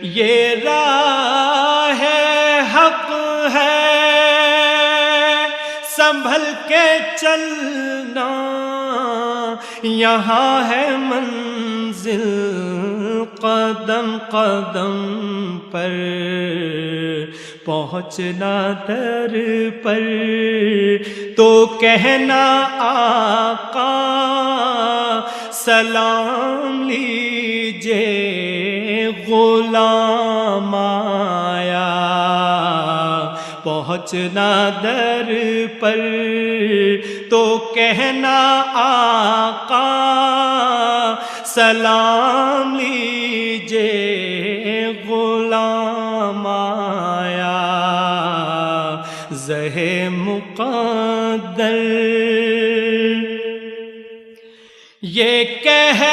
یہ راہ حق ہے، سنبھل کے چلنا، یہاں ہے منزل قدم قدم پر، پہنچنا در پر تو کہنا آقا سلام لیجے غلام آیا، پہنچنا در پر تو کہنا آقا سلام لیجے غلام آیا، زہ مقدر یہ کہہ